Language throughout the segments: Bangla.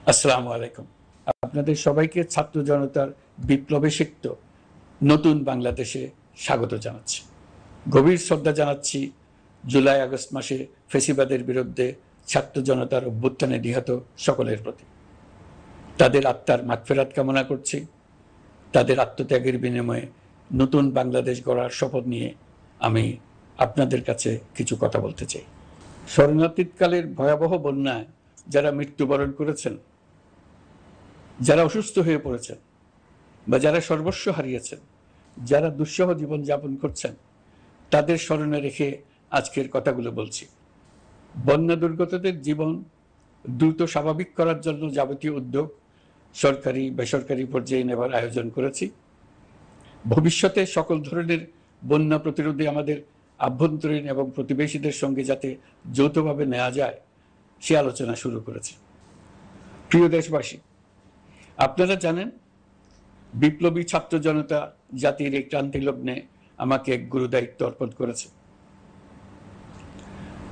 আসসালামু আলাইকুম। আপনাদের সবাইকে ছাত্র জনতার বিপ্লবে সিক্ত নতুন বাংলাদেশে স্বাগত জানাচ্ছি। গভীর শ্রদ্ধা জানাচ্ছি জুলাই আগস্ট মাসে ফ্যাসিবাদের বিরুদ্ধে ছাত্র জনতার অভ্যুত্থানে নিহত সকলের প্রতি। তাদের আত্মার মাগফিরাত কামনা করছি। তাদের আত্মত্যাগের বিনিময়ে নতুন বাংলাদেশ গড়ার শপথ নিয়ে আমি আপনাদের কাছে কিছু কথা বলতে চাই। শরণার্থীকালের ভয়াবহ বন্যায় যারা মৃত্যুবরণ করেছেন, যারা অসুস্থ হয়ে পড়েছেন বা যারা সর্বস্ব হারিয়েছেন, যারা দুঃসহ জীবন যাপন করছেন, তাদের স্মরণে রেখে আজকের কথাগুলো বলছি। বন্যা দুর্গতদের জীবন দ্রুত স্বাভাবিক করার জন্য যাবতীয় উদ্যোগ সরকারি বেসরকারি পর্যায়ে নেবার আয়োজন করেছি। ভবিষ্যতে সকল ধরনের বন্যা প্রতিরোধে আমাদের আভ্যন্তরীণ এবং প্রতিবেশীদের সঙ্গে যাতে যৌথভাবে নেওয়া যায় সে আলোচনা শুরু করেছি। প্রিয় দেশবাসী, আপনারা জানেন বিপ্লবী ছাত্র জনতা জাতির এই ক্রান্তি লগ্নে আমাকে এক গুরু দায়িত্ব অর্পণ করেছে।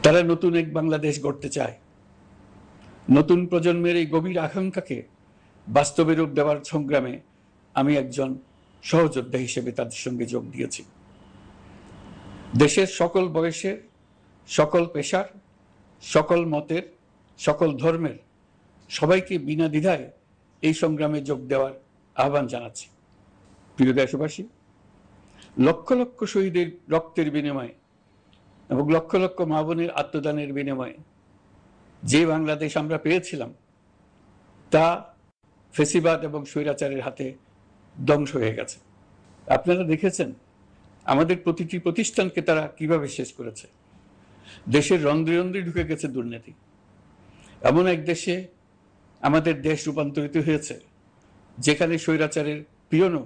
তারা নতুন এক বাংলাদেশ গড়তে চায়। নতুন প্রজন্মের এই গভীর আকাঙ্ক্ষাকে বাস্তবে রূপ দেওয়ার সংগ্রামে আমি একজন সহযোদ্ধা হিসেবে তাদের সঙ্গে যোগ দিয়েছি। দেশের সকল বয়সের, সকল পেশার, সকল মতের, সকল ধর্মের সবাইকে বিনা দ্বিধায় এই সংগ্রামে যোগ দেওয়ার আহ্বান জানাচ্ছি। প্রিয় দেশবাসী, লক্ষ লক্ষ শহীদের রক্তের বিনিময়ে এবং লক্ষ লক্ষ মা বোনের আত্মদানের বিনিময়ে যে বাংলাদেশ আমরা পেয়েছিলাম তা ফ্যাসিবাদ এবং স্বৈরাচারের হাতে ধ্বংস হয়ে গেছে। আপনারা দেখেছেন আমাদের প্রতিটি প্রতিষ্ঠানকে তারা কিভাবে শেষ করেছে। দেশের রন্ধ্রে রন্ধ্রে ঢুকে গেছে দুর্নীতি। এমন এক দেশে আমাদের দেশ রূপান্তরিত হয়েছে যেখানে স্বৈরাচারের পিয়নও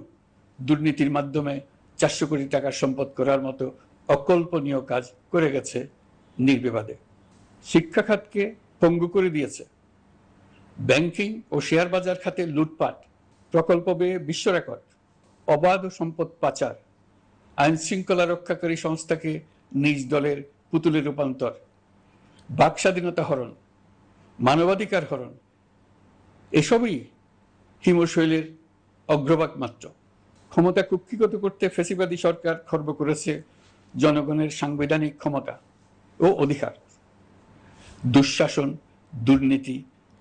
দুর্নীতির মাধ্যমে 400 কোটি টাকার সম্পদ করার মতো অকল্পনীয় কাজ করে গেছে নির্বিবাদে। শিক্ষা খাতকে পঙ্গু করে দিয়েছে। ব্যাংকিং ও শেয়ার বাজার খাতে লুটপাট, প্রকল্প ব্যয়ে বিশ্ব রেকর্ড, অবাধ সম্পদ পাচার, আইন শৃঙ্খলা রক্ষাকারী সংস্থাকে নিজ দলের পুতুলে রূপান্তর, বাক স্বাধীনতা হরণ, মানবাধিকার হরণ, এসবই হিমশৈলের অগ্রভাগ মাত্র। ক্ষমতা কুক্ষিগত করতে ফ্যাসিবাদী সরকার খর্ব করেছে জনগণের সাংবিধানিক ক্ষমতা ও অধিকার। দুঃশাসন, দুর্নীতি,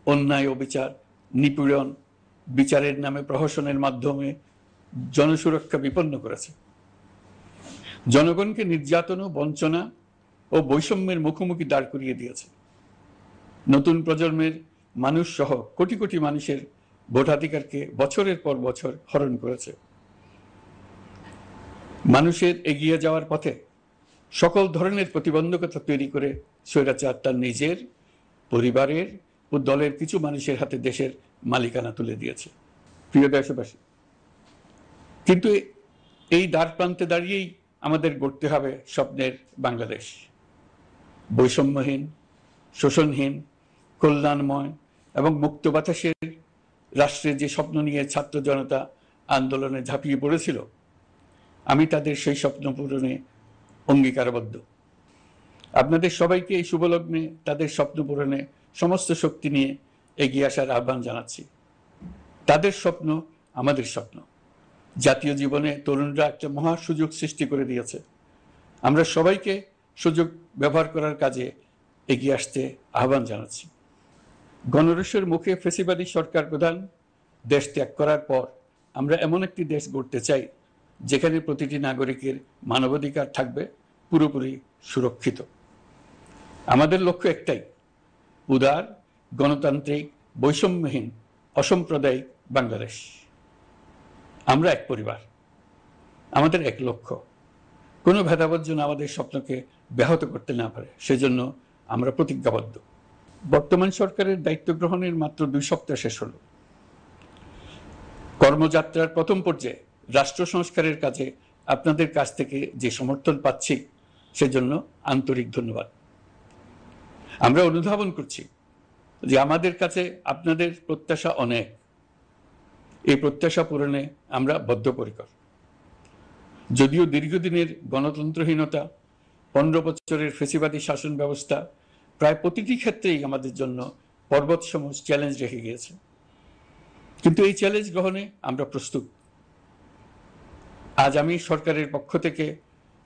অন্যায়, অবিচার, নিপীড়ন, বিচারের নামে প্রহসনের মাধ্যমে জনসুরক্ষা বিপন্ন করেছে। জনগণকে নির্যাতন, বঞ্চনা ও বৈষম্যের মুখোমুখি দাঁড় করিয়ে দিয়েছে। নতুন প্রজন্মের মানুষ সহ কোটি কোটি মানুষের ভোটাধিকারকে বছরের পর বছর হরণ করেছে। মানুষের এগিয়ে যাওয়ার পথে সকল ধরনের প্রতিবন্ধকতা তৈরি করে স্বৈরাচার তার নিজের, পরিবারের ও দলের কিছু মানুষের হাতে দেশের মালিকানা তুলে দিয়েছে। প্রিয় দেশবাসী, কিন্তু এই দ্বার প্রান্তে দাঁড়িয়েই আমাদের গড়তে হবে স্বপ্নের বাংলাদেশ। বৈষম্যহীন, শোষণহীন, কল্যাণময় এবং মুক্ত বাতাসের রাষ্ট্রের যে স্বপ্ন নিয়ে ছাত্র জনতা আন্দোলনে ঝাঁপিয়ে পড়েছিল, আমি তাদের সেই স্বপ্ন পূরণে অঙ্গীকারবদ্ধ। আপনাদের সবাইকে এই শুভলগ্নে তাদের স্বপ্ন পূরণে সমস্ত শক্তি নিয়ে এগিয়ে আসার আহ্বান জানাচ্ছি। তাদের স্বপ্ন আমাদের স্বপ্ন। জাতীয় জীবনে তরুণরা একটা মহা সুযোগ সৃষ্টি করে দিয়েছে। আমরা সবাইকে সুযোগ ব্যবহার করার কাজে এগিয়ে আসতে আহ্বান জানাচ্ছি। গণরোষের মুখে ফ্যাসিবাদী সরকার প্রধান দেশ ত্যাগ করার পর আমরা এমন একটি দেশ গড়তে চাই যেখানে প্রতিটি নাগরিকের মানবাধিকার থাকবে পুরোপুরি সুরক্ষিত। আমাদের লক্ষ্য একটাই, উদার, গণতান্ত্রিক, বৈষম্যহীন, অসাম্প্রদায়িক বাংলাদেশ। আমরা এক পরিবার, আমাদের এক লক্ষ্য। কোনো ভেদাভেদ যেন আমাদের স্বপ্নকে ব্যাহত করতে না পারে, সেজন্য আমরা প্রতিজ্ঞাবদ্ধ। বর্তমান সরকারের দায়িত্ব গ্রহণের মাত্র 2 সপ্তাহ শেষ হল। কর্মযাত্রার প্রথম পর্যায়ে রাষ্ট্র সংস্কারের কাজে আপনাদের কাছ থেকে যে সমর্থন পাচ্ছি সেজন্য আন্তরিক ধন্যবাদ। আমরা অনুধাবন করছি যে আমাদের কাছে আপনাদের প্রত্যাশা অনেক। এই প্রত্যাশা পূরণে আমরা বদ্ধপরিকর। যদিও দীর্ঘদিনের গণতন্ত্রহীনতা, 15 বছরের ফ্যাসিবাদী শাসন ব্যবস্থা প্রায় প্রতিটি ক্ষেত্রেই আমাদের জন্য পর্বতসম চ্যালেঞ্জ রেখে গিয়েছে, কিন্তু এই চ্যালেঞ্জ গ্রহণে আমরা প্রস্তুত। আজ আমি সরকারের পক্ষ থেকে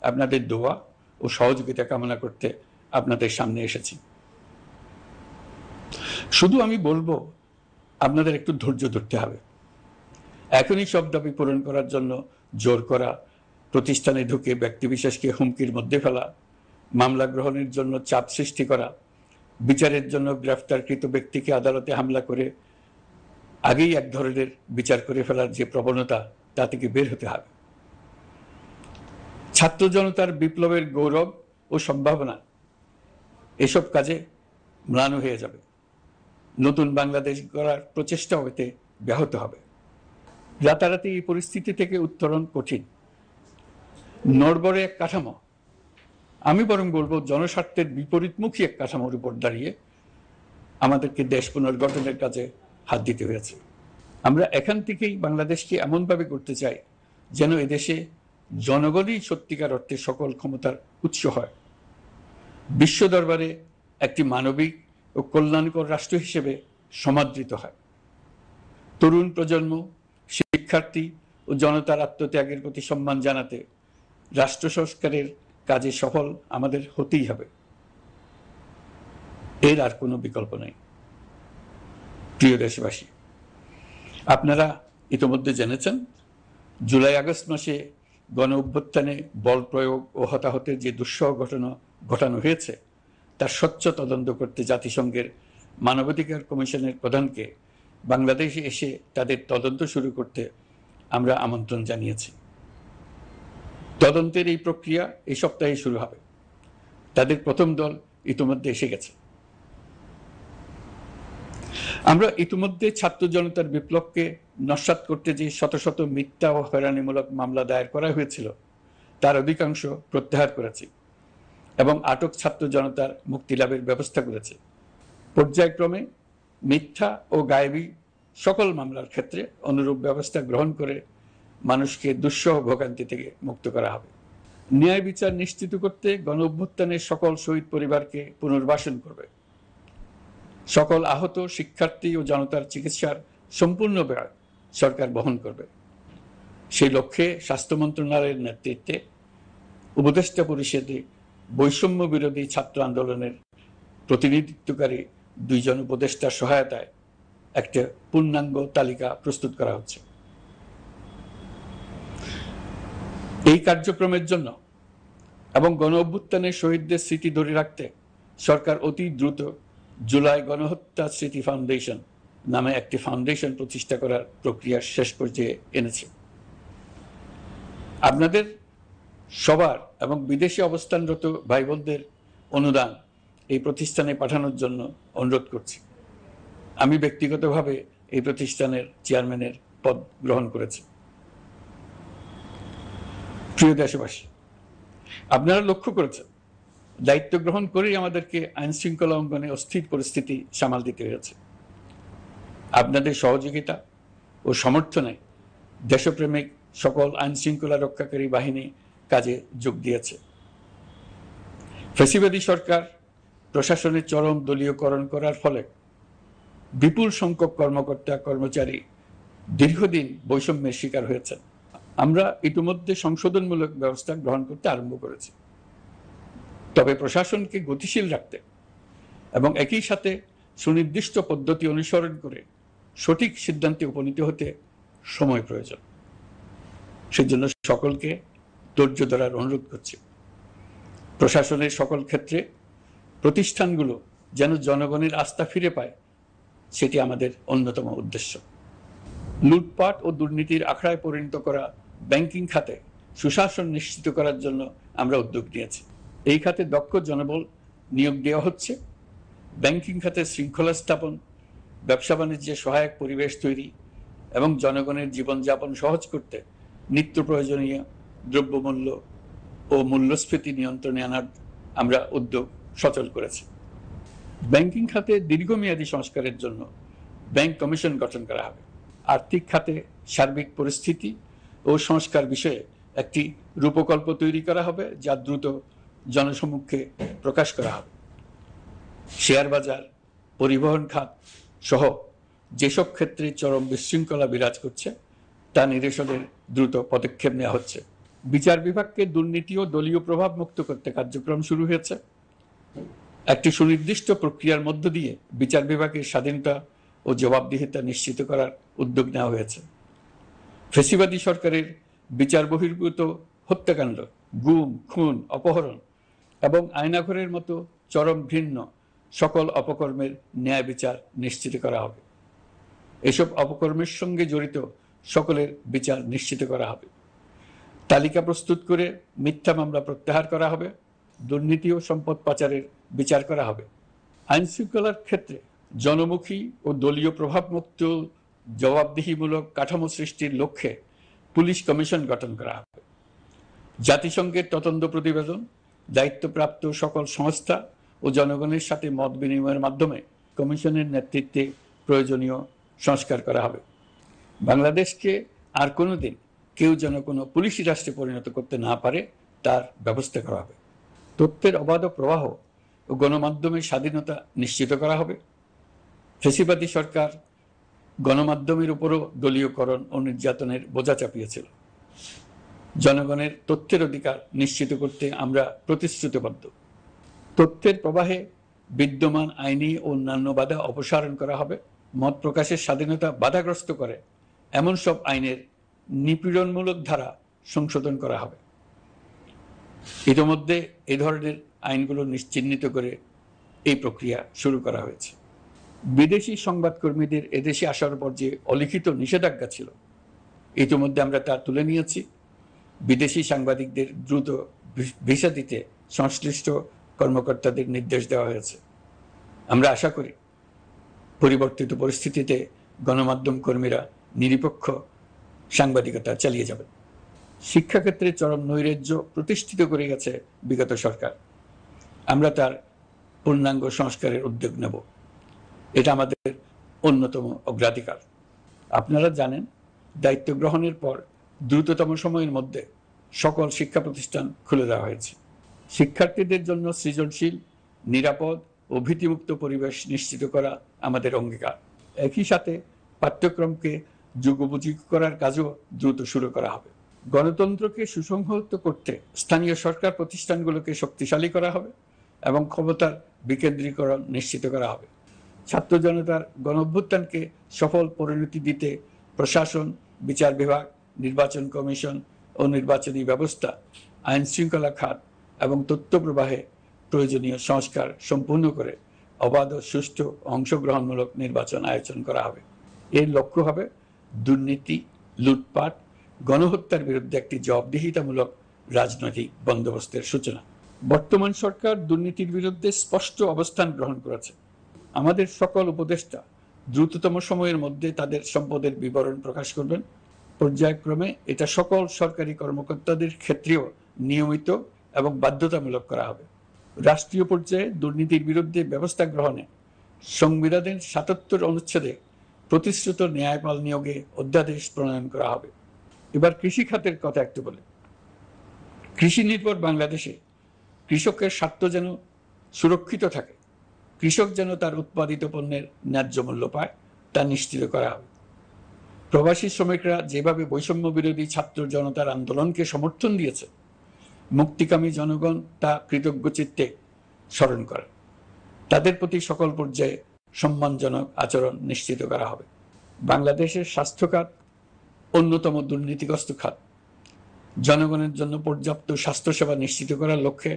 আপনাদের দোয়া ও সহযোগিতা কামনা করতে আপনাদের সামনে এসেছি। শুধু আমি বলবো, আপনাদের একটু ধৈর্য ধরতে হবে। এখনই সব দাবি পূরণ করার জন্য জোর করা, প্রতিষ্ঠানে ঢুকে ব্যক্তিবিশেষকে হুমকির মধ্যে ফেলা, মামলা গ্রহণের জন্য চাপ সৃষ্টি করা, বিচারের জন্য গ্রেফতারকৃত ব্যক্তিকে আদালতে হামলা করে আগেই এক ধরনের বিচার করে ফেলার যে প্রবণতা, তা থেকে বের হতে হবে। ছাত্র জনতার বিপ্লবের গৌরব ও সম্ভাবনা এসব কাজে ম্লান হয়ে যাবে। নতুন বাংলাদেশ গড়ার প্রচেষ্টাও এতে ব্যাহত হবে। রাতারাতি এই পরিস্থিতি থেকে উত্তরণ কঠিন। নড়বড়ে এক কাঠামো, আমি বরং বলবো জনস্বার্থের বিপরীতমুখী এক কাঠামোর উপর দাঁড়িয়ে আমাদেরকে দেশ পুনর্গঠনের কাজে হাত দিতে হয়েছে। আমরা এখান থেকেই বাংলাদেশকে এমনভাবে করতে চাই যেন এদেশে জনগণই সত্যিকার অর্থে সকল ক্ষমতার উৎস হয়, বিশ্ব দরবারে একটি মানবিক ও কল্যাণকর রাষ্ট্র হিসেবে সমাদৃত হয়। তরুণ প্রজন্ম, শিক্ষার্থী ও জনতার আত্মত্যাগের প্রতি সম্মান জানাতে রাষ্ট্র সংস্কারের কাজে সফল আমাদের হতেই হবে, এর আর কোনো বিকল্প নেই। প্রিয় দেশবাসী, আপনারা ইতোমধ্যে জেনেছেন জুলাই আগস্ট মাসে গণ অভ্যুত্থানে বল প্রয়োগ ও হতাহতের যে দুঃসহ ঘটনা ঘটানো হয়েছে তার স্বচ্ছ তদন্ত করতে জাতিসংঘের মানবাধিকার কমিশনের প্রধানকে বাংলাদেশে এসে তাদের তদন্ত শুরু করতে আমরা আমন্ত্রণ জানিয়েছি। তদন্তের এই প্রক্রিয়া এই সপ্তাহে শুরু হবে। তাদের প্রথম দল ইতিমধ্যে এসে গেছে। আমরা ইতিমধ্যে ছাত্র জনতার বিপ্লবকে নস্যাৎ করতে যে শত শত মিথ্যা ও হয়রানিমূলক মামলা দায়ের করা হয়েছিল তার অধিকাংশ প্রত্যাহার করেছি এবং আটক ছাত্র জনতার মুক্তি লাভের ব্যবস্থা করেছে। পর্যায়ক্রমে মিথ্যা ও গায়েবী সকল মামলার ক্ষেত্রে অনুরূপ ব্যবস্থা গ্রহণ করে মানুষকে দুঃসহ ভোগান্তি থেকে মুক্ত করা হবে। ন্যায় বিচার নিশ্চিত করতে গণ অভ্যুত্থানের সকল শহীদ পরিবারকে পুনর্বাসন করবে। সকল আহত শিক্ষার্থী ও জনতার চিকিৎসার সম্পূর্ণ ব্যয় সরকার বহন করবে। সেই লক্ষ্যে স্বাস্থ্য মন্ত্রণালয়ের নেতৃত্বে উপদেষ্টা পরিষদে বৈষম্য বিরোধী ছাত্র আন্দোলনের প্রতিনিধিত্বকারী 2 জন উপদেষ্টার সহায়তায় একটা পূর্ণাঙ্গ তালিকা প্রস্তুত করা হচ্ছে। এই কার্যক্রমের জন্য এবং গণ অভ্যুত্থানের শহীদদের স্মৃতি ধরে রাখতে সরকার অতি দ্রুত জুলাই গণহত্যা স্মৃতি ফাউন্ডেশন নামে একটি ফাউন্ডেশন প্রতিষ্ঠা করার প্রক্রিয়া শেষ পর্যায়ে এনেছে। আপনাদের সবার এবং বিদেশে অবস্থানরত ভাই বোনদের অনুদান এই প্রতিষ্ঠানে পাঠানোর জন্য অনুরোধ করছি। আমি ব্যক্তিগতভাবে এই প্রতিষ্ঠানের চেয়ারম্যানের পদ গ্রহণ করেছি। প্রিয় দেশবাসী, আপনারা লক্ষ্য করেছেন দায়িত্ব গ্রহণ করেই আমাদেরকে আইন শৃঙ্খলা অঙ্গনে অস্থির পরিস্থিতি সামাল দিতে হয়েছে। আপনাদের সহযোগিতা ও সমর্থনে দেশপ্রেমিক সকল আইন শৃঙ্খলা রক্ষাকারী বাহিনী কাজে যোগ দিয়েছে। ফ্যাসিবাদী সরকার প্রশাসনের চরম দলীয়করণ করার ফলে বিপুল সংখ্যক কর্মকর্তা কর্মচারী দীর্ঘদিন বৈষম্যের শিকার হয়েছেন। আমরা ইতিমধ্যে সংশোধনমূলক ব্যবস্থা গ্রহণ করতে আরম্ভ করেছি, তবে প্রশাসনকে গতিশীল রাখতে এবং একই সাথে সুনির্দিষ্ট পদ্ধতি অনুসরণ করে সঠিক সিদ্ধান্তে উপনীত হতে সময় প্রয়োজন। সেজন্য সকলকে ধৈর্য ধরার অনুরোধ করছি। প্রশাসনের সকল ক্ষেত্রে প্রতিষ্ঠানগুলো যেন জনগণের আস্থা ফিরে পায়, সেটি আমাদের অন্যতম উদ্দেশ্য। লুটপাট ও দুর্নীতির আখড়ায় পরিণত করা ব্যাংকিং খাতে সুশাসন নিশ্চিত করার জন্য আমরা উদ্যোগ নিয়েছি। এই খাতে দক্ষ জনবল নিয়োগ দেওয়া হচ্ছে। ব্যাংকিং খাতে শৃঙ্খলা স্থাপন, ব্যবসা বাণিজ্যে সহায়ক পরিবেশ তৈরি এবং জনগণের জীবনযাপন সহজ করতে নিত্য প্রয়োজনীয় দ্রব্যমূল্য ও মূল্যস্ফীতি নিয়ন্ত্রণে আনার আমরা উদ্যোগ সচল করেছি। ব্যাংকিং খাতে দীর্ঘমেয়াদী সংস্কারের জন্য ব্যাংক কমিশন গঠন করা হবে। আর্থিক খাতে সার্বিক পরিস্থিতি ও সংস্কার বিষয়ে একটি রূপকল্প তৈরি করা হবে, যা দ্রুত জনসমক্ষে প্রকাশ করা হবে। শেয়ার বাজার, পরিবহন খাত সহ যেসব ক্ষেত্রে চরম বিশৃঙ্খলা বিরাজ করছে তা নিরসনের দ্রুত পদক্ষেপ নেওয়া হচ্ছে। বিচার বিভাগকে দুর্নীতি ও দলীয় প্রভাব মুক্ত করতে কার্যক্রম শুরু হয়েছে। একটি সুনির্দিষ্ট প্রক্রিয়ার মধ্য দিয়ে বিচার বিভাগের স্বাধীনতা ও জবাবদিহিতা নিশ্চিত করার উদ্যোগ নেওয়া হয়েছে। ফ্যাসিবাদী সরকারের বিচার বহির্ভূত হত্যাকাণ্ড, গুম, খুন, অপহরণ এবং আয়নাঘরের মতো চরম ঘৃণ্য সকল অপকর্মের ন্যায় বিচার নিশ্চিত করা হবে। এসব অপকর্মের সঙ্গে জড়িত সকলের বিচার নিশ্চিত করা হবে। তালিকা প্রস্তুত করে মিথ্যা মামলা প্রত্যাহার করা হবে। দুর্নীতি ও সম্পদ পাচারের বিচার করা হবে। আইন শৃঙ্খলার ক্ষেত্রে জনমুখী ও দলীয় প্রভাবমুক্ত জবাবদিহিমূলক কাঠামো সৃষ্টির লক্ষ্যে পুলিশ কমিশন গঠন করা হবে। জাতিসংঘের তদন্ত প্রতিবেদন, দায়িত্বপ্রাপ্ত সকল সংস্থা ও জনগণের সাথে মত বিনিময়ের মাধ্যমে কমিশনের নেতৃত্বে প্রয়োজনীয় সংস্কার করা হবে। বাংলাদেশকে আর কোনোদিন কেউ যেন কোনো পুলিশি রাষ্ট্রে পরিণত করতে না পারে তার ব্যবস্থা করা হবে। তথ্যের অবাধ প্রবাহ ও গণমাধ্যমের স্বাধীনতা নিশ্চিত করা হবে। ফ্যাসিবাদী সরকার গণমাধ্যমের উপরও দলীয়করণ ও নির্যাতনের বোঝা চাপিয়েছিল। জনগণের তথ্যের অধিকার নিশ্চিত করতে আমরা প্রতিশ্রুতিবদ্ধ। তথ্যের প্রবাহে বিদ্যমান আইনি ও অন্যান্য বাধা অপসারণ করা হবে। মত প্রকাশের স্বাধীনতা বাধাগ্রস্ত করে এমন সব আইনের নিপীড়নমূলক ধারা সংশোধন করা হবে। ইতিমধ্যে এই ধরনের আইনগুলো চিহ্নিত করে এই প্রক্রিয়া শুরু করা হয়েছে। বিদেশি সংবাদকর্মীদের এদেশে আসার পর যে অলিখিত নিষেধাজ্ঞা ছিল, ইতিমধ্যে আমরা তা তুলে নিয়েছি। বিদেশি সাংবাদিকদের দ্রুত ভিসা দিতে সংশ্লিষ্ট কর্মকর্তাদের নির্দেশ দেওয়া হয়েছে। আমরা আশা করি পরিবর্তিত পরিস্থিতিতে গণমাধ্যম কর্মীরা নিরপেক্ষ সাংবাদিকতা চালিয়ে যাবেন। শিক্ষাক্ষেত্রে চরম নৈরাজ্য প্রতিষ্ঠিত করে গেছে বিগত সরকার। আমরা তার পূর্ণাঙ্গ সংস্কারের উদ্যোগ নেব। এটা আমাদের অন্যতম অগ্রাধিকার। আপনারা জানেন, দায়িত্ব গ্রহণের পর দ্রুততম সময়ের মধ্যে সকল শিক্ষা প্রতিষ্ঠান খুলে দেওয়া হয়েছে। শিক্ষার্থীদের জন্য সৃজনশীল, নিরাপদ ও ভীতিমুক্ত পরিবেশ নিশ্চিত করা আমাদের অঙ্গীকার। একই সাথে পাঠ্যক্রমকে যুগোপযোগী করার কাজও দ্রুত শুরু করা হবে। গণতন্ত্রকে সুসংহত করতে স্থানীয় সরকার প্রতিষ্ঠানগুলোকে শক্তিশালী করা হবে এবং ক্ষমতার বিকেন্দ্রীকরণ নিশ্চিত করা হবে। ছাত্র জনতার গণঅভ্যুত্থানকে সফল পরিণতি দিতে প্রশাসন, বিচার বিভাগ, নির্বাচন কমিশন ও নির্বাচনী ব্যবস্থা, আইন শৃঙ্খলা খাত এবং তথ্য প্রবাহে প্রয়োজনীয় সংস্কার সম্পূর্ণ করে অবাধ ও সুষ্ঠু অংশগ্রহণমূলক নির্বাচন আয়োজন করা হবে। এর লক্ষ্য হবে দুর্নীতি, লুটপাট, গণহত্যার বিরুদ্ধে একটি জবাবদিহিতামূলক রাজনৈতিক বন্দোবস্তের সূচনা। বর্তমান সরকার দুর্নীতির বিরুদ্ধে স্পষ্ট অবস্থান গ্রহণ করেছে। আমাদের সকল উপদেষ্টা দ্রুততম সময়ের মধ্যে তাদের সম্পদের বিবরণ প্রকাশ করবেন। পর্যায়ক্রমে এটা সকল সরকারি কর্মকর্তাদের ক্ষেত্রেও নিয়মিত এবং বাধ্যতামূলক করা হবে। রাষ্ট্রীয় পর্যায়ে দুর্নীতির বিরুদ্ধে ব্যবস্থা গ্রহণে সংবিধানের ৭৭ অনুচ্ছেদে প্রতিশ্রুত ন্যায়পাল নিয়োগে অধ্যাদেশ প্রণয়ন করা হবে। এবার কৃষি খাতের কথা একটু বলে। কৃষি নির্ভর বাংলাদেশে কৃষকের স্বার্থ যেন সুরক্ষিত থাকে, কৃষক যেন তার উৎপাদিত পণ্যের ন্যায্য মূল্য পায়, তা নিশ্চিত করা হবে। প্রবাসী শ্রমিকরা যেভাবে বৈষম্য বিরোধী ছাত্র জনতার আন্দোলনকে সমর্থন দিয়েছে, মুক্তিকামী জনগণ তা কৃতজ্ঞ চিত্তে স্মরণ করে। তাদের প্রতি সকল পর্যায়ে সম্মানজনক আচরণ নিশ্চিত করা হবে। বাংলাদেশের স্বাস্থ্য খাত অন্যতম দুর্নীতিগ্রস্ত খাত। জনগণের জন্য পর্যাপ্ত স্বাস্থ্যসেবা নিশ্চিত করার লক্ষ্যে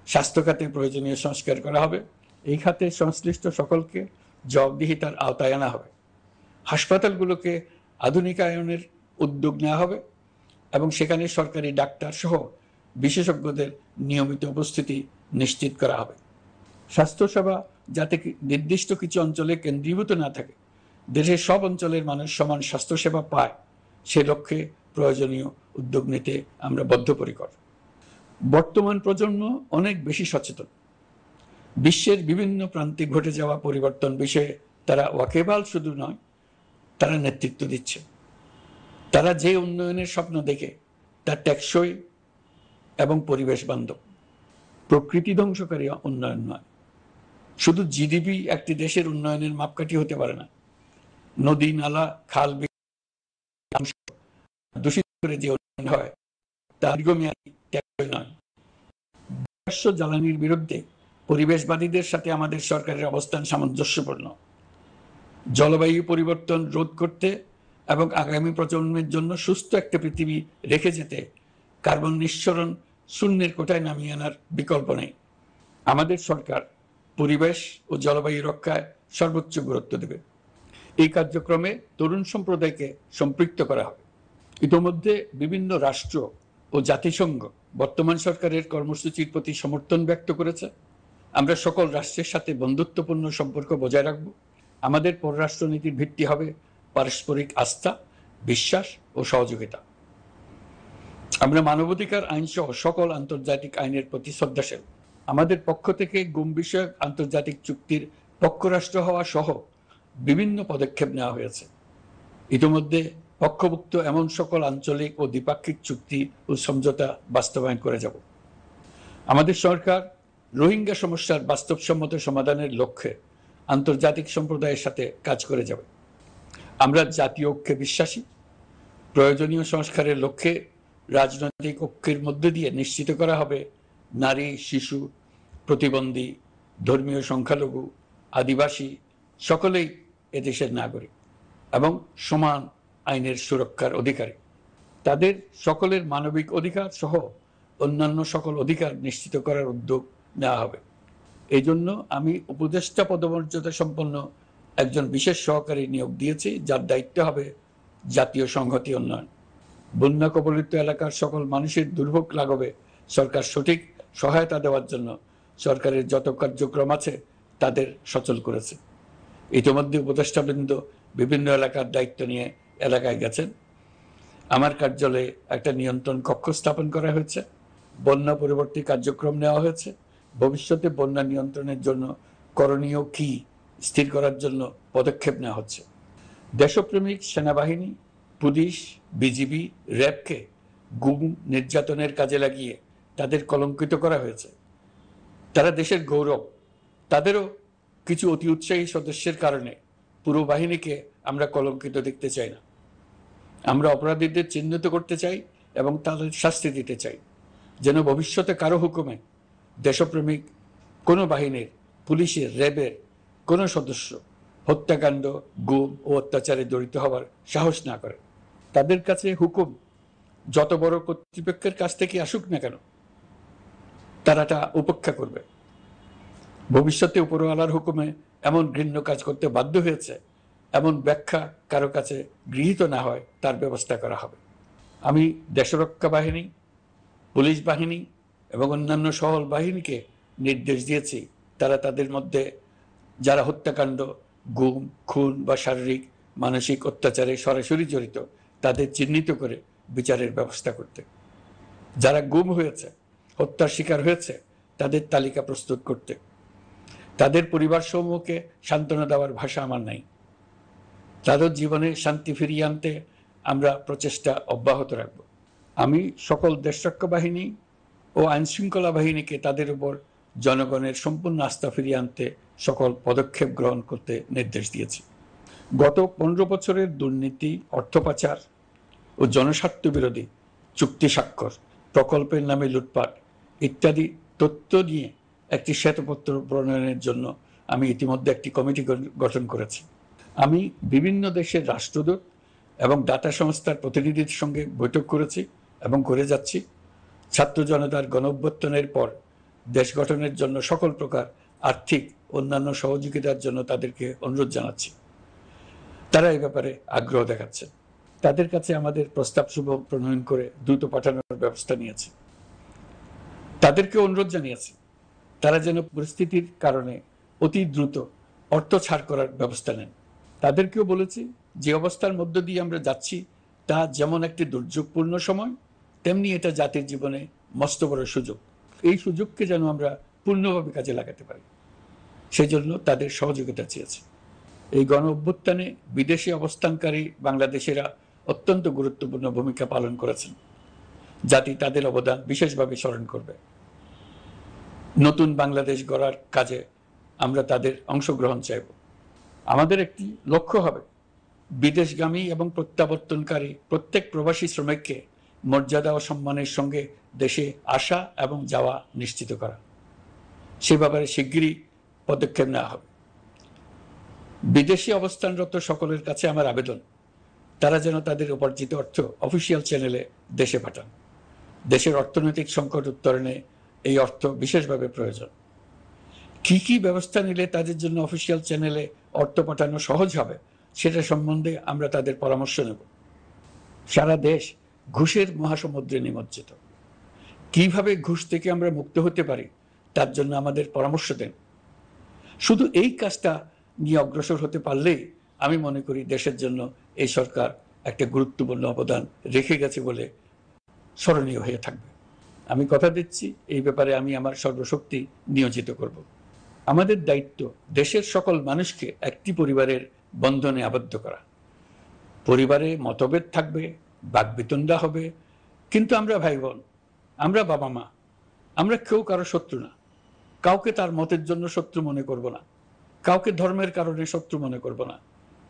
স্বাস্থ্য খাতে প্রয়োজনীয় সংস্কার করা হবে। এই খাতে সংশ্লিষ্ট সকলকে জবাবদিহিতার আওতায় আনা হবে। হাসপাতালগুলোকে আধুনিকায়নের উদ্যোগ নেওয়া হবে এবং সেখানে সরকারি ডাক্তার সহ বিশেষজ্ঞদের নিয়মিত উপস্থিতি নিশ্চিত করা হবে। স্বাস্থ্যসেবা যাতে নির্দিষ্ট কিছু অঞ্চলে কেন্দ্রীভূত না থাকে, দেশের সব অঞ্চলের মানুষ সমান স্বাস্থ্যসেবা পায়, সে লক্ষ্যে প্রয়োজনীয় উদ্যোগ নিতে আমরা বদ্ধপরিকর। বর্তমান প্রজন্ম অনেক বেশি সচেতন। বিশ্বের বিভিন্ন প্রান্তে ঘটে যাওয়া পরিবর্তন বিষয়ে তারা ওয়াকিবহাল শুধু নয়, তারা নেতৃত্ব দিচ্ছে। তারা যে উন্নয়নের স্বপ্ন দেখে তা টেকসই এবং পরিবেশ বান্ধব, প্রকৃতি ধ্বংসকারী উন্নয়ন নয়। শুধু জিডিপি একটি দেশের উন্নয়নের মাপকাঠি হতে পারে না। নদী, নালা, খাল দূষিত করে যে উন্নয়ন হয় তা দীর্ঘমেয়াদী নয়। জীবাশ্ম জ্বালানির বিরুদ্ধে পরিবেশবাদীদের সাথে আমাদের সরকারের অবস্থান সামঞ্জস্যপূর্ণ। জলবায়ু পরিবর্তন রোধ করতে এবং আগামী প্রজন্মের জন্য সুস্থ একটা পৃথিবী রেখে যেতে কার্বন নিঃসরণ শূন্যের কোটায় নামিয়ে আনার বিকল্প নেই। আমাদের সরকার পরিবেশ ও জলবায়ু রক্ষায় সর্বোচ্চ গুরুত্ব দেবে। এই কার্যক্রমে তরুণ সম্প্রদায়কে সম্পৃক্ত করা হবে। ইতোমধ্যে বিভিন্ন রাষ্ট্র ও জাতিসংঘ বর্তমান সরকারের কর্মসূচির প্রতি সমর্থন ব্যক্ত করেছে। আমরা সকল রাষ্ট্রের সাথে বন্ধুত্বপূর্ণ সম্পর্ক বজায় রাখব। আমাদের পররাষ্ট্রনীতির ভিত্তি হবে পারস্পরিক আস্থা, বিশ্বাস ও সহযোগিতা। আমরা মানবাধিকার আইন সহ সকল আন্তর্জাতিক আইনের প্রতি শ্রদ্ধাশীল। আমাদের পক্ষ থেকে গুম বিষয়ক আন্তর্জাতিক চুক্তির পক্ষরাষ্ট্র হওয়া সহ বিভিন্ন পদক্ষেপ নেওয়া হয়েছে। ইতিমধ্যে পক্ষভুক্ত এমন সকল আঞ্চলিক ও দ্বিপাক্ষিক চুক্তি ও সমঝোতা বাস্তবায়ন করে যাব। আমাদের সরকার রোহিঙ্গা সমস্যার বাস্তবসম্মত সমাধানের লক্ষ্যে আন্তর্জাতিক সম্প্রদায়ের সাথে কাজ করে যাবে। আমরা জাতীয় ঐক্যে বিশ্বাসী। প্রয়োজনীয় সংস্কারের লক্ষ্যে রাজনৈতিক ঐক্যের মধ্য দিয়ে নিশ্চিত করা হবে নারী, শিশু, প্রতিবন্ধী, ধর্মীয় সংখ্যালঘু, আদিবাসী সকলেই এদেশের নাগরিক এবং সমান আইনের সুরক্ষার অধিকারী। তাদের সকলের মানবিক অধিকার সহ অন্যান্য সকল অধিকার নিশ্চিত করার উদ্যোগ নেওয়া হবে। এই জন্য আমি উপদেষ্টা পদমর্যাদা সম্পন্ন একজন বিশেষ সহকারী নিয়োগ দিয়েছি, যার দায়িত্ব হবে জাতীয় সংহতি উন্নয়ন। বন্যা কবলিত এলাকার সকল মানুষের দুর্ভোগ লাঘবে সরকার সঠিক সহায়তা দেওয়ার জন্য সরকারের যত কার্যক্রম আছে তাদের সচল করেছে। ইতিমধ্যে উপদেষ্টাবৃন্দ বিভিন্ন এলাকার দায়িত্ব নিয়ে এলাকায় গেছেন। আমার কার্যালয়ে একটা নিয়ন্ত্রণ কক্ষ স্থাপন করা হয়েছে। বন্যা পরবর্তী কার্যক্রম নেওয়া হয়েছে। ভবিষ্যতে বন্যা নিয়ন্ত্রণের জন্য করণীয় কি স্থির করার জন্য পদক্ষেপ নেওয়া হচ্ছে। দেশপ্রেমিক সেনাবাহিনী, পুলিশ, বিজিবি, র্যাবকে গুম নির্যাতনের কাজে লাগিয়ে তাদের কলঙ্কিত করা হয়েছে। তারা দেশের গৌরব। তাদেরও কিছু অতি উৎসাহী সদস্যের কারণে পুরো বাহিনীকে আমরা কলঙ্কিত দেখতে চাই না। আমরা অপরাধীদের চিহ্নিত করতে চাই এবং তাদের শাস্তি দিতে চাই, যেন ভবিষ্যতে কারো হুকুমে দেশপ্রেমিক কোনো বাহিনীর, পুলিশের, র্যাবের কোনো সদস্য হত্যাকাণ্ড, গুম ও অত্যাচারে জড়িত হওয়ার সাহস না করে। তাদের কাছে হুকুম যত বড় কর্তৃপক্ষের কাছ থেকে আসুক না কেন, তারা তা উপেক্ষা করবে। ভবিষ্যতে উপরওয়ালার হুকুমে এমন ঘৃণ্য কাজ করতে বাধ্য হয়েছে এমন ব্যাখ্যা কারো কাছে গৃহীত না হয় তার ব্যবস্থা করা হবে। আমি দেশরক্ষা বাহিনী, পুলিশ বাহিনী এবং অন্যান্য সহল বাহিনীকে নির্দেশ দিয়েছি তারা তাদের মধ্যে যারা হত্যাকাণ্ড, গুম, খুন বা শারীরিক মানসিক অত্যাচারে সরাসরি জড়িত তাদের চিহ্নিত করে বিচারের ব্যবস্থা করতে। যারা গুম হয়েছে, হত্যার শিকার হয়েছে তাদের তালিকা প্রস্তুত করতে। তাদের পরিবার সমূহকে সান্ত্বনা দেওয়ার ভাষা আমার নাই। তাদের জীবনে শান্তি ফিরিয়ে আনতে আমরা প্রচেষ্টা অব্যাহত রাখব। আমি সকল দেশরক্ষা বাহিনী ও আইনশৃঙ্খলা বাহিনীকে তাদের উপর জনগণের সম্পূর্ণ আস্থা ফিরিয়ে আনতে সকল পদক্ষেপ গ্রহণ করতে নির্দেশ দিয়েছি। গত 15 বছরের দুর্নীতি, অর্থ পাচার ও জনস্বার্থ বিরোধী চুক্তি স্বাক্ষর, প্রকল্পের নামে লুটপাট ইত্যাদি তথ্য নিয়ে একটি শ্বেতপত্র প্রণয়নের জন্য আমি ইতিমধ্যে একটি কমিটি গঠন করেছি। আমি বিভিন্ন দেশের রাষ্ট্রদূত এবং দাতা সংস্থার প্রতিনিধিদের সঙ্গে বৈঠক করেছি এবং করে যাচ্ছি। ছাত্র জনতার গণঅভ্যুত্থানের পর দেশ গঠনের জন্য সকল প্রকার আর্থিক অন্যান্য সহযোগিতার জন্য তাদেরকে অনুরোধ জানাচ্ছি। তারা এই ব্যাপারে আগ্রহ দেখাচ্ছে। তাদের কাছে আমাদের প্রস্তাব সমূহ প্রণয়ন করে দ্রুত পাঠানোর ব্যবস্থা নিয়েছে। তাদেরকে অনুরোধ জানিয়েছি তারা যেন পরিস্থিতির কারণে অতি দ্রুত অর্থ ছাড় করার ব্যবস্থা নেন। তাদেরকেও বলেছি যে অবস্থার মধ্য দিয়ে আমরা যাচ্ছি তা যেমন একটি দুর্যোগপূর্ণ সময়, তেমনি এটা জাতির জীবনে মস্ত বড় সুযোগ। এই সুযোগকে যেন আমরা পূর্ণভাবে কাজে লাগাতে পারি, সেই জন্য তাদের সহযোগিতা চেয়েছি। এই গণ অভ্যুত্থানে বিদেশে অবস্থানকারী বাংলাদেশিরা অত্যন্ত গুরুত্বপূর্ণ ভূমিকা পালন করেছেন। জাতি তাদের অবদান বিশেষভাবে স্মরণ করবে। নতুন বাংলাদেশ গড়ার কাজে আমরা তাদের অংশগ্রহণ চাইব। আমাদের একটি লক্ষ্য হবে বিদেশগামী এবং প্রত্যাবর্তনকারী প্রত্যেক প্রবাসী শ্রমিককে মর্যাদা ও সম্মানের সঙ্গে দেশে আসা এবং যাওয়া নিশ্চিত করা। সে ব্যাপারে শিগগিরই পদক্ষেপ নেওয়া হবে। বিদেশে অবস্থানরত সকলের কাছে আমার আবেদন, তারা যেন তাদের উপার্জিত অর্থ অফিসিয়াল চ্যানেলে দেশে পাঠান। দেশের অর্থনৈতিক সংকট উত্তরণে এই অর্থ বিশেষভাবে প্রয়োজন। কি কি ব্যবস্থা নিলে তাদের জন্য অফিসিয়াল চ্যানেলে অর্থ পাঠানো সহজ হবে সেটা সম্বন্ধে আমরা তাদের পরামর্শ নেব। সারা দেশ ঘুষের মহাসমুদ্রে নিমজ্জিত। কিভাবে ঘুষ থেকে আমরা মুক্ত হতে পারি তার জন্য আমাদের পরামর্শ দেন। শুধু এই কাজটা নিয়ে অগ্রসর হতে পারলেই আমি মনে করি দেশের জন্য এই সরকার একটা গুরুত্বপূর্ণ অবদান রেখে গেছে বলে স্মরণীয় হয়ে থাকবে। আমি কথা দিচ্ছি, এই ব্যাপারে আমি আমার সর্বশক্তি নিয়োজিত করব। আমাদের দায়িত্ব দেশের সকল মানুষকে একটি পরিবারের বন্ধনে আবদ্ধ করা। পরিবারে মতভেদ থাকবে, বাকবিতণ্ডা হবে, কিন্তু আমরা ভাই বোন, আমরা বাবা মা, আমরা কেউ কারো শত্রু না। কাউকে তার মতের জন্য শত্রু মনে করব না, কাউকে ধর্মের কারণে শত্রু মনে করব না,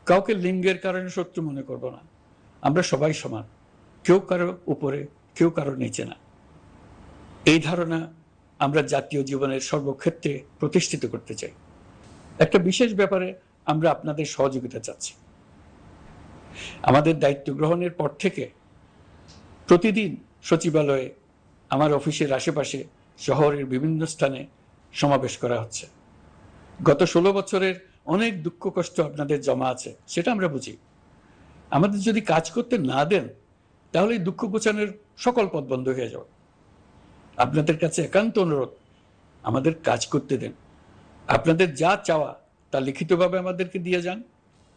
কাউকে লিঙ্গের কারণে শত্রু মনে করব না। আমরা সবাই সমান, কেউ কারো উপরে, কেউ কারো নিচে না। এই ধারণা আমরা জাতীয় জীবনের সর্বক্ষেত্রে প্রতিষ্ঠিত করতে চাই। একটা বিশেষ ব্যাপারে আমরা আপনাদের সহযোগিতা চাচ্ছি। আমাদের দায়িত্ব গ্রহণের পর থেকে প্রতিদিন সচিবালয়ে, আমার অফিসের আশেপাশে, শহরের বিভিন্ন স্থানে সমাবেশ করা হচ্ছে। গত 16 বছরের অনেক দুঃখ কষ্ট আপনাদের জমা আছে, সেটা আমরা বুঝি। আমাদের যদি কাজ করতে না দেন তাহলে এই দুঃখ ঘোচানোর সকল পথ বন্ধ হয়ে যাবে। আপনাদের কাছে একান্ত অনুরোধ, আমাদের কাজ করতে দেন। আপনাদের যা চাওয়া তা লিখিতভাবে আমাদেরকে দিয়ে যান।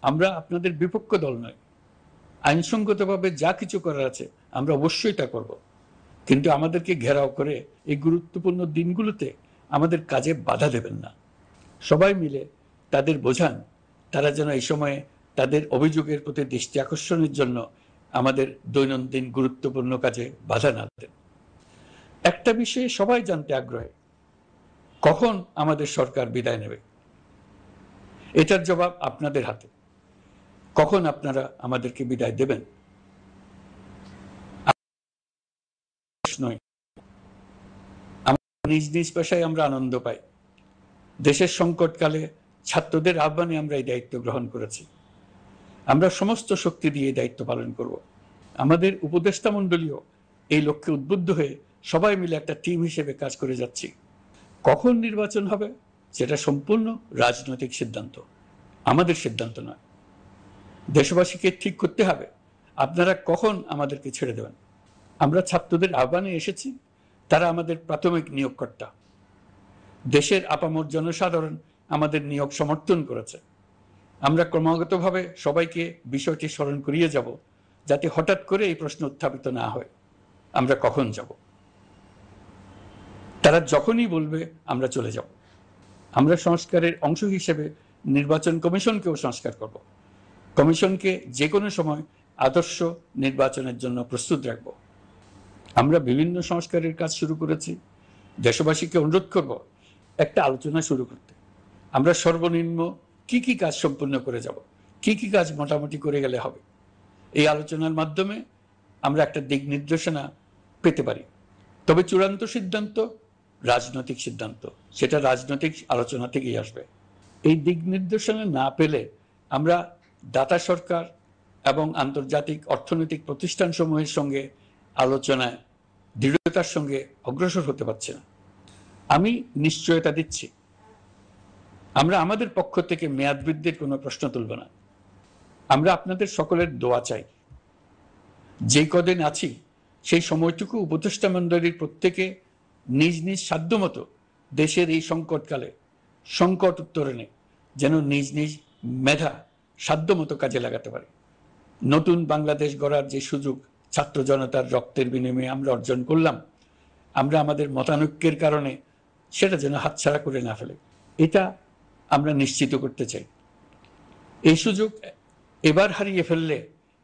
আমরা আপনাদের বিপক্ষ দল নয়। আইনসঙ্গতভাবে যা কিছু করার আছে আমরা অবশ্যই তা করব, কিন্তু আমাদেরকে ঘেরাও করে এই গুরুত্বপূর্ণ দিনগুলোতে আমাদের কাজে বাধা দেবেন না। সবাই মিলে তাদের বোঝান তারা যেন এই সময়ে তাদের অভিযোগের প্রতি দৃষ্টি আকর্ষণের জন্য আমাদের দৈনন্দিন গুরুত্বপূর্ণ কাজে বাধা না দেন। একটা বিষয়ে সবাই জানতে আগ্রহী, কখন আমাদের সরকার বিদায় নেবে? এটার জবাব আপনাদের হাতে। কখন আপনারা আমাদেরকে বিদায় দেবেন? নয়, নিজ নিজ পেশায় আমরা আনন্দ পাই। দেশের সংকটকালে ছাত্রদের আহ্বানে আমরা এই দায়িত্ব গ্রহণ করেছি। আমরা সমস্ত শক্তি দিয়ে এই দায়িত্ব পালন করব। আমাদের উপদেষ্টা মণ্ডলীও এই লক্ষ্যে উদ্বুদ্ধ হয়ে সবাই মিলে একটা টিম হিসেবে কাজ করে যাচ্ছি। কখন নির্বাচন হবে সেটা সম্পূর্ণ রাজনৈতিক সিদ্ধান্ত, আমাদের সিদ্ধান্ত নয়। দেশবাসীকে ঠিক করতে হবে আপনারা কখন আমাদেরকে ছেড়ে দেবেন। আমরা ছাত্রদের আহ্বানে এসেছি, তারা আমাদের প্রাথমিক নিয়োগকর্তা। দেশের আপামর জনসাধারণ আমাদের নিয়োগ সমর্থন করেছে। আমরা ক্রমাগতভাবে সবাইকে বিষয়টি স্মরণ করিয়ে যাব, যাতে হঠাৎ করে এই প্রশ্ন উত্থাপিত না হয় আমরা কখন যাব। তারা যখনই বলবে আমরা চলে যাব। আমরা সংস্কারের অংশ হিসেবে নির্বাচন কমিশনকেও সংস্কার করব। কমিশনকে যে কোনো সময় আদর্শ নির্বাচনের জন্য প্রস্তুত রাখব। আমরা বিভিন্ন সংস্কারের কাজ শুরু করেছি। দেশবাসীকে অনুরোধ করব একটা আলোচনা শুরু করতে। আমরা সর্বনিম্ন কি কি কাজ সম্পূর্ণ করে যাব, কি কি কাজ মোটামুটি করে গেলে হবে। এই আলোচনার মাধ্যমে আমরা একটা দিক নির্দেশনা পেতে পারি। তবে চূড়ান্ত সিদ্ধান্ত রাজনৈতিক সিদ্ধান্ত, সেটা রাজনৈতিক আলোচনা থেকেই আসবে। এই দিক নির্দেশনা না পেলে আমরা দাতা সরকার এবং আন্তর্জাতিক অর্থনৈতিক প্রতিষ্ঠানসমূহের সঙ্গে আলোচনায় দৃঢ়তার সঙ্গে অগ্রসর হতে পারছি না। আমি নিশ্চয়তা দিচ্ছি, আমরা আমাদের পক্ষ থেকে মেয়াদ বৃদ্ধির কোনো প্রশ্ন তুলব না। আমরা আপনাদের সকলের দোয়া চাই। যে কদিন আছি সেই সময়টুকু উপদেষ্টা মণ্ডলীর প্রত্যেকে নিজ নিজ সাধ্যমতো দেশের এই সংকটকালে সংকট উত্তরণে যেন নিজ নিজ মেধা সাধ্যমতো কাজে লাগাতে পারে। নতুন বাংলাদেশ গড়ার যে সুযোগ ছাত্র জনতার রক্তের বিনিময়ে আমরা অর্জন করলাম, আমরা আমাদের মতানৈক্যের কারণে সেটা যেন হাতছাড়া করে না ফেলে, এটা আমরা নিশ্চিত করতে চাই। এই সুযোগ এবার হারিয়ে ফেললে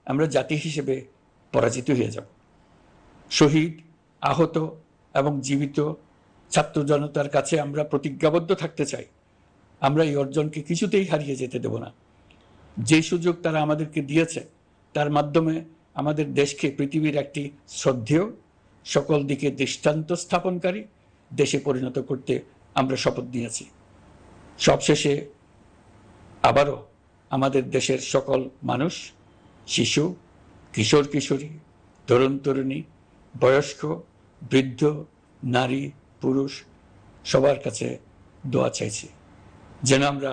আমরা জাতি হিসেবে পরাজিত হয়ে যাব। শহীদ, আহত এবং জীবিত ছাত্র জনতার কাছে আমরা প্রতিজ্ঞাবদ্ধ থাকতে চাই আমরা এই অর্জনকে কিছুতেই হারিয়ে যেতে দেব না। যে সুযোগ তারা আমাদেরকে দিয়েছে তার মাধ্যমে আমাদের দেশকে পৃথিবীর একটি শ্রদ্ধেয়, সকল দিকে দৃষ্টান্ত স্থাপনকারী দেশে পরিণত করতে আমরা শপথ নিয়েছি। সবশেষে আবারও আমাদের দেশের সকল মানুষ, শিশু, কিশোর কিশোরী, তরুণ তরুণী, বয়স্ক, বৃদ্ধ, নারী, পুরুষ সবার কাছে দোয়া চাইছি যেন আমরা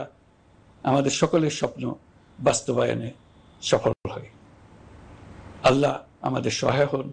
আমাদের সকলের স্বপ্ন বাস্তবায়নে সফল হই। আল্লাহ আমাদের সহায় হন।